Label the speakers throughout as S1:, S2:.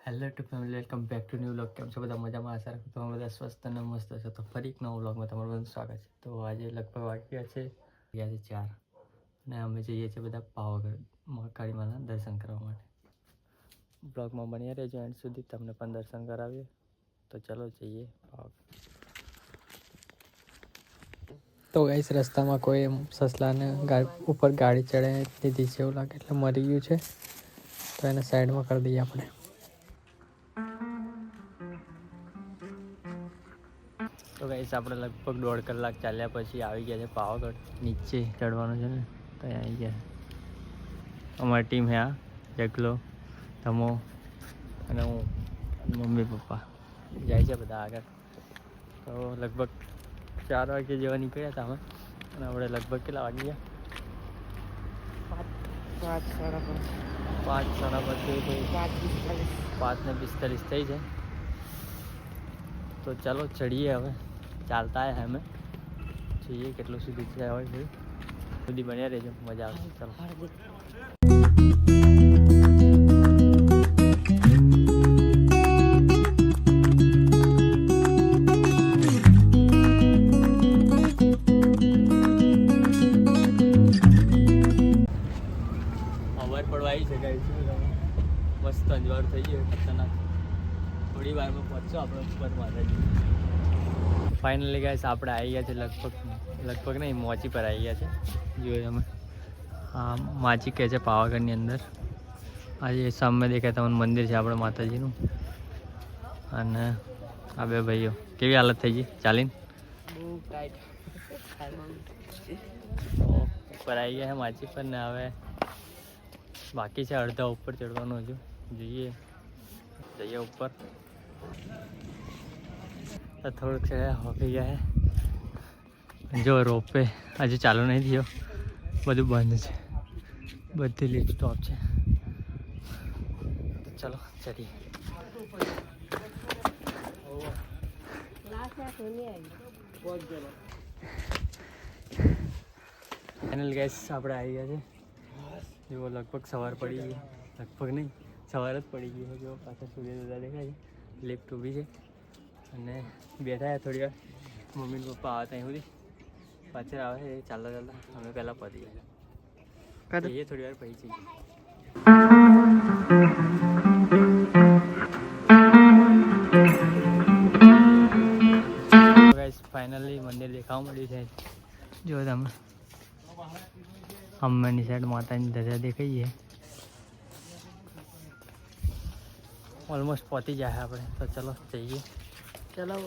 S1: Hello two family, welcome back to new vlog. કેમ છો બધા? મજામાં? આશા રાખું તમે બધા સ્વસ્થ અને મસ્ત છો. તો ફરી એક નવો વ્લોગમાં તમારું બધું સ્વાગત છે. તો આજે લગભગ વાગ્યા છે 4 અને અમે જઈએ છીએ બધા પાવાગઢ મહાકાળી માના દર્શન કરવા માટે. બ્લોગમાં બન્યા રહેજો એન્ડ સુધી, તમને પણ દર્શન કરાવીએ. તો ચલો જઈએ પાવાગઢ. તો ગાઈસ રસ્તામાં કોઈ સસલાને ઉપર ગાડી ચડે લીધી છે એવું લાગે, એટલે મરી ગયું છે. તો એને સાઈડમાં કરી દઈએ આપણે. તો ગાઈસ આપણે લગભગ 1.5 કલાક ચાલ્યા પછી આવી ગયા છે પાવાગઢ. નીચે ચડવાનું છે ને, તો આવી ગયા અમારી ટીમ. હે આ જગલો, ધમો અને હું, મમ્મી પપ્પા જાય છે બધા આગળ. તો લગભગ 4 વાગે જેવા નીકળ્યા હતા અમે, અને આપણે લગભગ કેટલા વાગી ગયા? 5:45 થઈ છે. તો ચાલો ચડીએ હવે. ચાલતા આવ્યા અમે, જોઈએ કેટલું સુધી જાય હોય છે. સુધી બન્યા રહેજો, મજા આવશે. ચાલો. અવાર પડવા આવી છે ગાઈસ, મસ્ત અંજવાળું થઈ ગયું ખતરનાક. થોડી વારમાં પહોંચશો આપણે ઉપર માતાજી. ફાઇનલી ગાઈસ આપણે આવી ગયા છે લગભગ નહીં, મોચી પર આવી ગયા છે. જોઈએ અમે. હા, માચી કહે છે પાવાગઢની અંદર. આજે સામે દેખાય તમને મંદિર છે આપણે માતાજીનું. અને આ બે ભાઈઓ કેવી હાલત થઈ ગઈ ચાલીને? ઉપર આવી ગયા છે માચી પર ને હવે બાકી છે અડધા ઉપર ચડવાનું. હજુ જઈએ ઉપર. થોડુંક છે હોકી ગયા છે. જો રોપે હજુ ચાલુ નહીં થયો, બધું બંધ છે, બધી લિફ્ટ સ્ટોપ છે. તો ચલો ચડીએ. ફાઇનલ ગેસ આપણે આવી ગયા છે. જો લગભગ સવાર પડી ગઈ, લગભગ નહીં સવાર જ પડી ગઈ. જો પાછળ સૂર્ય દાદા દેખાય છે, લિફ્ટ ઊભી છે અને બેઠા થોડી વાર. મમ્મી પપ્પા આવે ત્યાં સુધી, પાછળ આવે છે ચાલતા અમે પહેલાં પતી ગયા. એ થોડી વાર પછી જઈએ. ફાઇનલી મંદિર દેખાવા મળ્યું છે. જો તમે અમ્માની સાઈડ માતાની ધજા દેખાઈએ. ઓલમોસ્ટ પહોંચી જાય આપણે. તો ચલો જઈએ. ચલો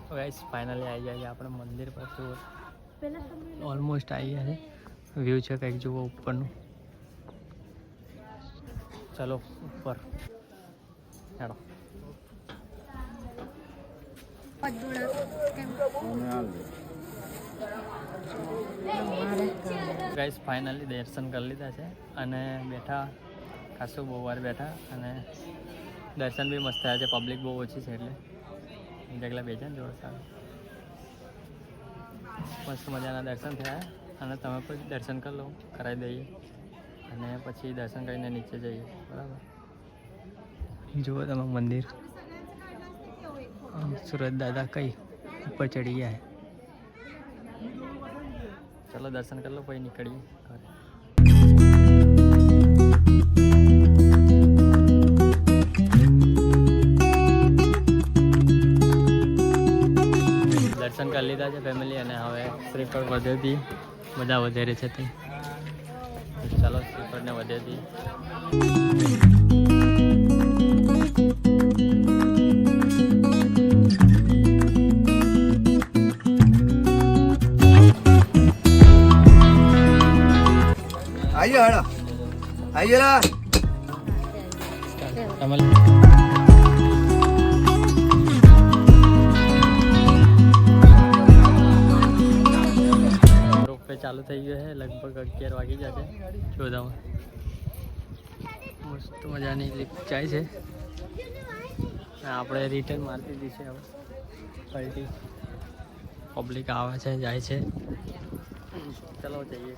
S1: ગાઈસ ફાઇનલી આવી જાય આપણે મંદિર પર. તો ઓલમોસ્ટ આવી ગયા છે. વ્યૂ છે કંઈક જુઓ ઉપરનું. ચલો ઉપર ચાલો. ગાઈસ ફાઇનલી દર્શન કરી લીધા છે અને બેઠા ખાસું બહુ વાર બેઠા. અને દર્શન બી મસ્ત થયા છે. પબ્લિક બહુ ઓછી છે એટલે જગલા બેઠા ને જોડે સારું મસ્ત મજાના દર્શન થયા. અને તમે પણ દર્શન કરી લો, કરાવી દઈએ અને પછી દર્શન કરીને નીચે જઈએ. બરાબર, જુઓ તમે મંદિર. સુરત દાદા કઈ ઉપર ચડી ગયા. ચલો દર્શન કરી લો પછી નીકળીએ ઘરે. દર્શન કરી લીધા છે ફેમિલી, અને હવે શ્રીફળ વધેથી બધા વધારે છે તે. ચાલો શ્રીફળને વધેથી.
S2: આયો હેડો આયો
S1: રોપવે ચાલુ થઈ ગયો છે. લગભગ 11 વાગી જશે. ચોદામાં મસ્ત મજાની લિફ્ટ જાય છે. આપણે રિટર્ન મારતી દીધી છે હવે. પલટી પબ્લિક આવે છે જાય છે ચલો જઈએ